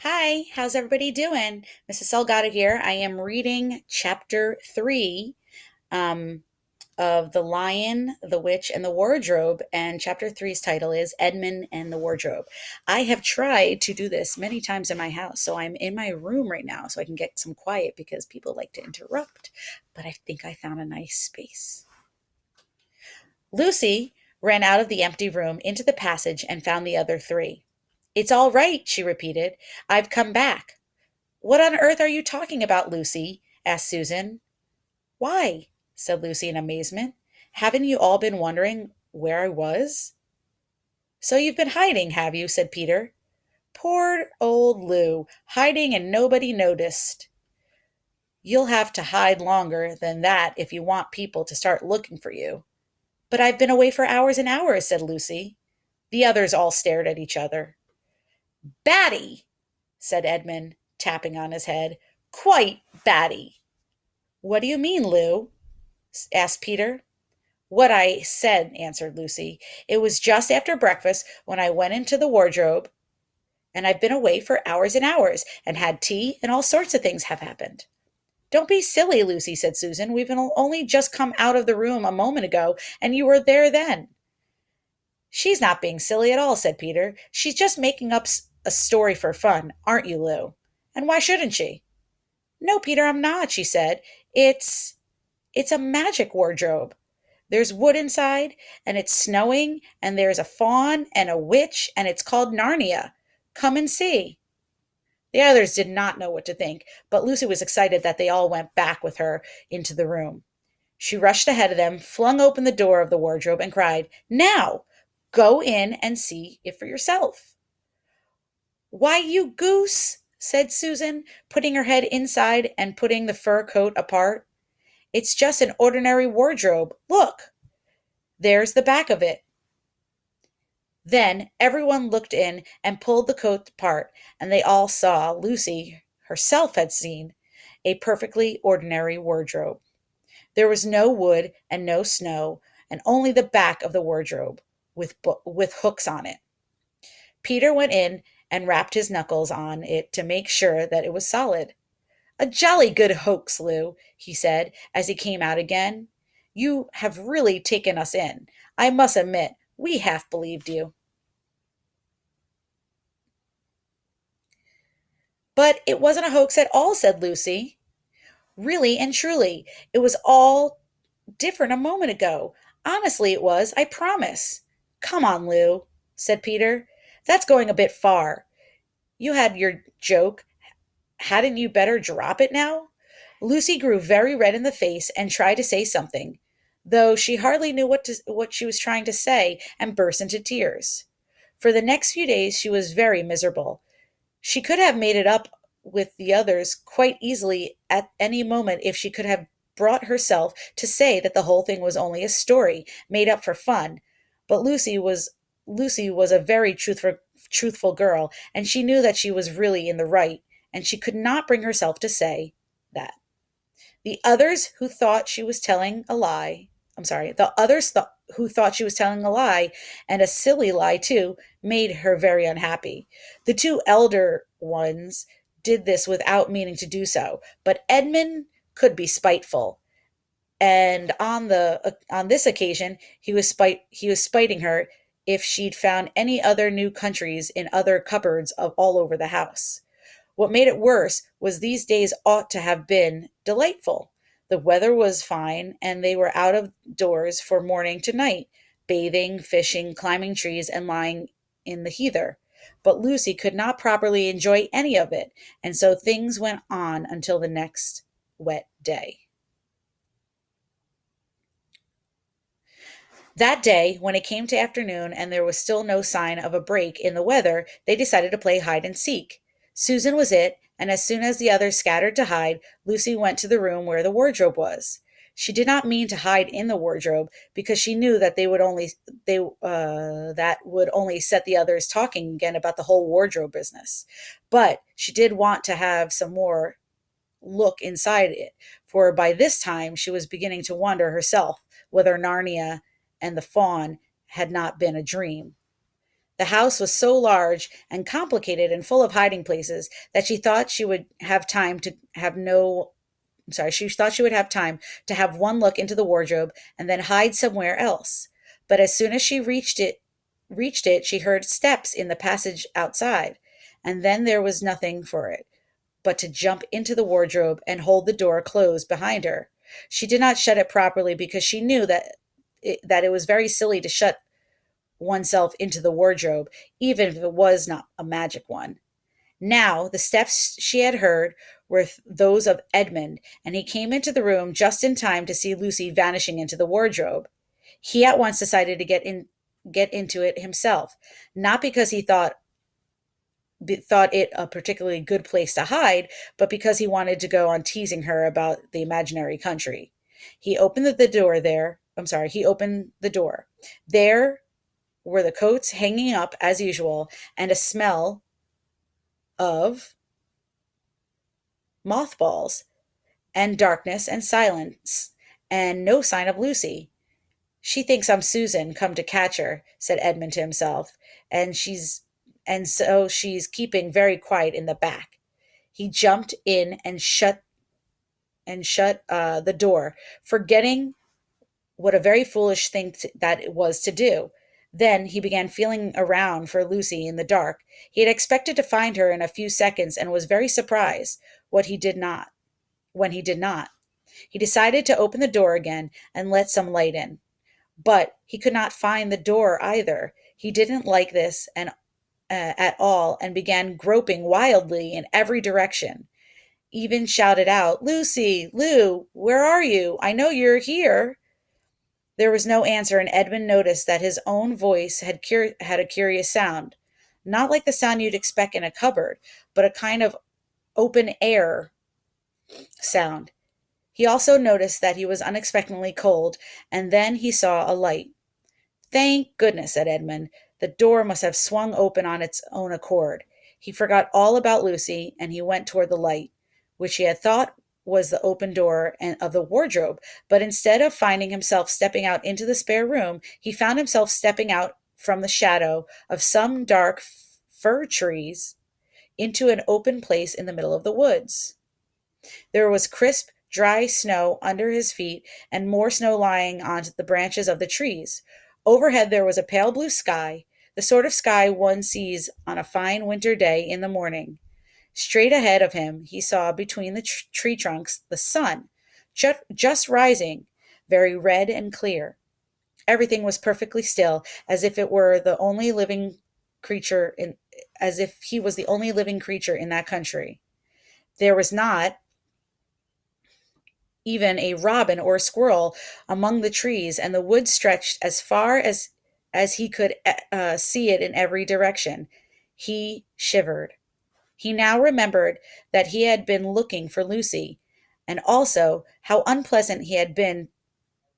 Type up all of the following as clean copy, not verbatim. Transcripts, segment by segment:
Hi, how's everybody doing? Mrs. Salgado here. I am reading chapter three um, of The Lion, the Witch, and the Wardrobe. And chapter three's title is Edmund and the Wardrobe. I have tried to do this many times in my house. So I'm in my room right now so I can get some quiet because people like to interrupt. But I think I found a nice space. Lucy ran out of the empty room into the passage and found the other three. It's all right, she repeated. I've come back. What on earth are you talking about, Lucy? Asked Susan. Why? Said Lucy in amazement. Haven't you all been wondering where I was? So you've been hiding, have you? Said Peter. Poor old Lou, hiding and nobody noticed. You'll have to hide longer than that if you want people to start looking for you. But I've been away for hours and hours, said Lucy. The others all stared at each other. Batty, said Edmund, tapping on his head. Quite batty. What do you mean, Lou? Asked Peter. What I said, answered Lucy. It was just after breakfast when I went into the wardrobe, and I've been away for hours and hours, and had tea, and all sorts of things have happened. Don't be silly, Lucy, said Susan. We've only just come out of the room a moment ago, and you were there then. She's not being silly at all, said Peter. She's just making up a story for fun, aren't you, Lou? And why shouldn't she? No, Peter, I'm not, she said. It's a magic wardrobe. There's wood inside, and it's snowing, and there's a faun and a witch, and it's called Narnia. Come and see. The others did not know what to think, but Lucy was excited that they all went back with her into the room. She rushed ahead of them, flung open the door of the wardrobe, and cried, Now! Go in and see it for yourself. Why, you goose, said Susan, putting her head inside and putting the fur coat apart. It's just an ordinary wardrobe. Look, there's the back of it. Then everyone looked in and pulled the coat apart, and they all saw Lucy herself had seen a perfectly ordinary wardrobe. There was no wood and no snow, and only the back of the wardrobe with hooks on it. Peter went in and rapped his knuckles on it to make sure that it was solid. A jolly good hoax, Lou, he said as he came out again. You have really taken us in. I must admit, we half believed you. But it wasn't a hoax at all, said Lucy. Really and truly, it was all different a moment ago. Honestly, it was, I promise. Come on, Lou, said Peter. That's going a bit far. You had your joke. Hadn't you better drop it now? Lucy grew very red in the face and tried to say something, though she hardly knew what she was trying to say, and burst into tears. For the next few days she was very miserable. She could have made it up with the others quite easily at any moment if she could have brought herself to say that the whole thing was only a story made up for fun. But Lucy was a very truthful girl, and she knew that she was really in the right, and she could not bring herself to say that. The others who thought she was telling a lie, the others who thought she was telling a lie, and a silly lie too, made her very unhappy. The two elder ones did this without meaning to do so, but Edmund could be spiteful, and on this occasion he was spiting her if she'd found any other new countries in other cupboards of all over the house. What made it worse was these days ought to have been delightful. The weather was fine, and they were out of doors from morning to night, bathing, fishing, climbing trees, and lying in the heather. But Lucy could not properly enjoy any of it, and so things went on until the next wet day. That day, when it came to afternoon and there was still no sign of a break in the weather, they decided to play hide and seek. Susan was it, and as soon as the others scattered to hide, Lucy went to the room where the wardrobe was. She did not mean to hide in the wardrobe because she knew that that would only set the others talking again about the whole wardrobe business. But she did want to have some more look inside it, for by this time she was beginning to wonder herself whether Narnia and the faun had not been a dream. The house was so large and complicated and full of hiding places that she thought she would have time to have no sorry, she thought she would have time to have one look into the wardrobe and then hide somewhere else. But as soon as she reached it, she heard steps in the passage outside, and then there was nothing for it but to jump into the wardrobe and hold the door closed behind her. She did not shut it properly because she knew that it was very silly to shut oneself into the wardrobe, even if it was not a magic one. Now, the steps she had heard were those of Edmund, and he came into the room just in time to see Lucy vanishing into the wardrobe. He at once decided to get into it himself, not because he thought it a particularly good place to hide, but because he wanted to go on teasing her about the imaginary country. He opened the door there. I'm sorry, he opened the door. There were the coats hanging up as usual, and a smell of mothballs, and darkness and silence, and no sign of Lucy. She thinks I'm Susan, come to catch her, said Edmund to himself, and so she's keeping very quiet in the back. He jumped in and shut the door, forgetting what a very foolish thing that it was to do. Then he began feeling around for Lucy in the dark. He had expected to find her in a few seconds and was very surprised when he did not. He decided to open the door again and let some light in. But he could not find the door either. He didn't like this at all and began groping wildly in every direction. Even shouted out, "Lucy, Lou, where are you? I know you're here." There was no answer, and Edmund noticed that his own voice had a curious sound. Not like the sound you'd expect in a cupboard, but a kind of open air sound. He also noticed that he was unexpectedly cold, and then he saw a light. "Thank goodness," said Edmund. "The door must have swung open on its own accord." He forgot all about Lucy, and he went toward the light, which he had thought was the open door of the wardrobe, but instead of finding himself stepping out into the spare room, he found himself stepping out from the shadow of some dark fir trees into an open place in the middle of the woods. There was crisp, dry snow under his feet and more snow lying on the branches of the trees. Overhead there was a pale blue sky, the sort of sky one sees on a fine winter day in the morning. Straight ahead of him he saw between the tree trunks the sun, just rising, very red and clear. Everything was perfectly still, as if it were the only living creature in as if he was the only living creature in that country. There was not even a robin or a squirrel among the trees, and the wood stretched as far as he could see it in every direction. He shivered. He now remembered that he had been looking for Lucy, and also how unpleasant he had been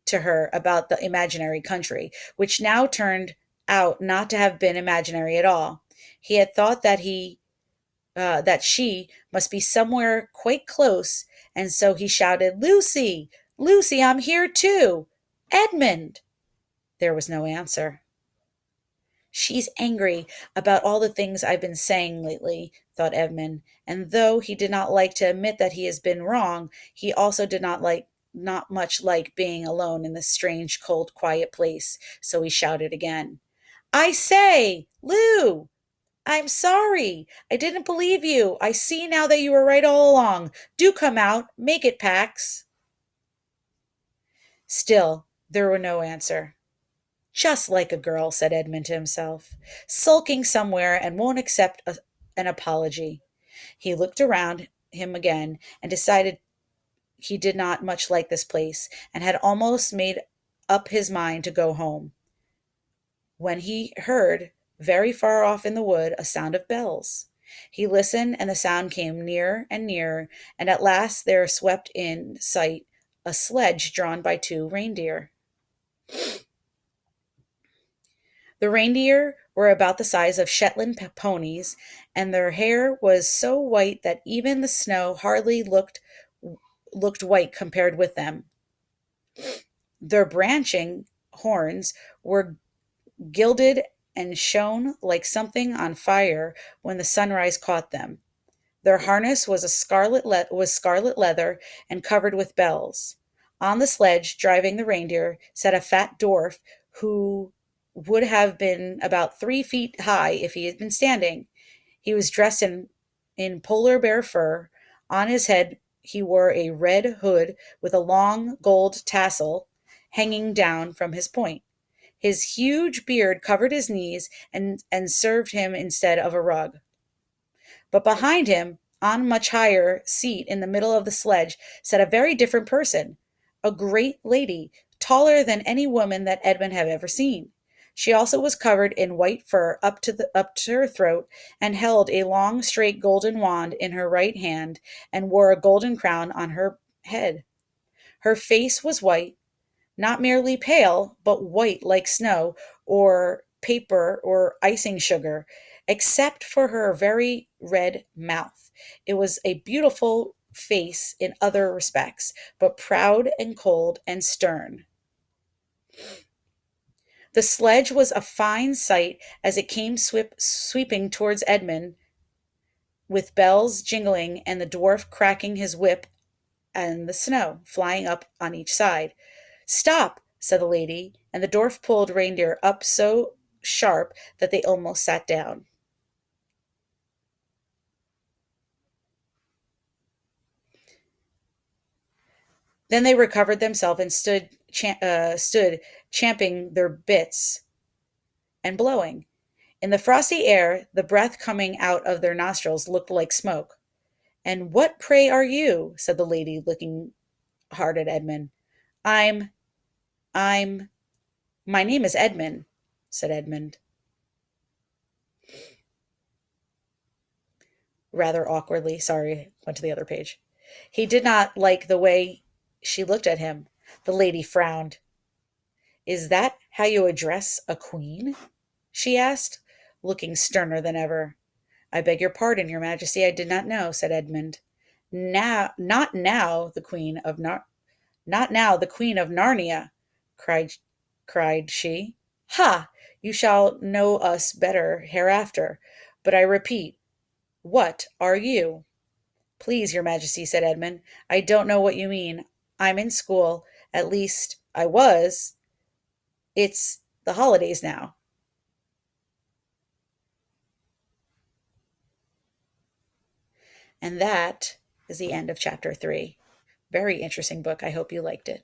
to her about the imaginary country, which now turned out not to have been imaginary at all. He had thought that she must be somewhere quite close, and so he shouted, "Lucy! Lucy, I'm here too! Edmund!" There was no answer. "She's angry about all the things I've been saying lately," thought Edmund, and though he did not like to admit that he has been wrong, he also did not much like being alone in this strange, cold, quiet place, so he shouted again, "I say, Lou! I'm sorry. I didn't believe you. I see now that you were right all along. Do come out. Make it, Pax." Still, there was no answer. "Just like a girl," said Edmund to himself, "sulking somewhere and won't accept an apology." He looked around him again and decided he did not much like this place and had almost made up his mind to go home when he heard, very far off in the wood, a sound of bells. He listened, and the sound came nearer and nearer, and at last there swept in sight a sledge drawn by two reindeer. The reindeer were about the size of Shetland ponies, and their hair was so white that even the snow hardly looked white compared with them. Their branching horns were gilded and shone like something on fire when the sunrise caught them. Their harness was scarlet leather and covered with bells. On the sledge, driving the reindeer, sat a fat dwarf who would have been about 3 feet high if he had been standing. He was dressed in polar bear fur. On his head, he wore a red hood with a long gold tassel hanging down from his point. His huge beard covered his knees and served him instead of a rug. But behind him, on a much higher seat in the middle of the sledge, sat a very different person, a great lady, taller than any woman that Edmund had ever seen. She also was covered in white fur up to her throat, and held a long straight golden wand in her right hand, and wore a golden crown on her head. Her face was white, not merely pale, but white like snow or paper or icing sugar, except for her very red mouth. It was a beautiful face in other respects, but proud and cold and stern. The sledge was a fine sight as it came sweeping towards Edmund, with bells jingling and the dwarf cracking his whip and the snow flying up on each side. Stop, said the lady, and the dwarf pulled reindeer up so sharp that they almost sat down. Then they recovered themselves and stood champing their bits and blowing. In the frosty air, the breath coming out of their nostrils looked like smoke. And what, pray, are you? Said the lady, looking hard at Edmund. I'm, I'm, my name is Edmund, said Edmund, rather awkwardly. Sorry, went to the other page. He did not like the way she looked at him. The lady frowned. Is that how you address a queen? She asked, looking sterner than ever. I beg your pardon, your majesty, I did not know, said Edmund. Now, not now, the queen of not now, the queen of Narnia, cried, cried she. Ha! You shall know us better hereafter. But I repeat, what are you? Please, your majesty, said Edmund, I don't know what you mean. I'm in school. At least, I was. It's the holidays now. And that is the end of chapter 3. Very interesting book. I hope you liked it.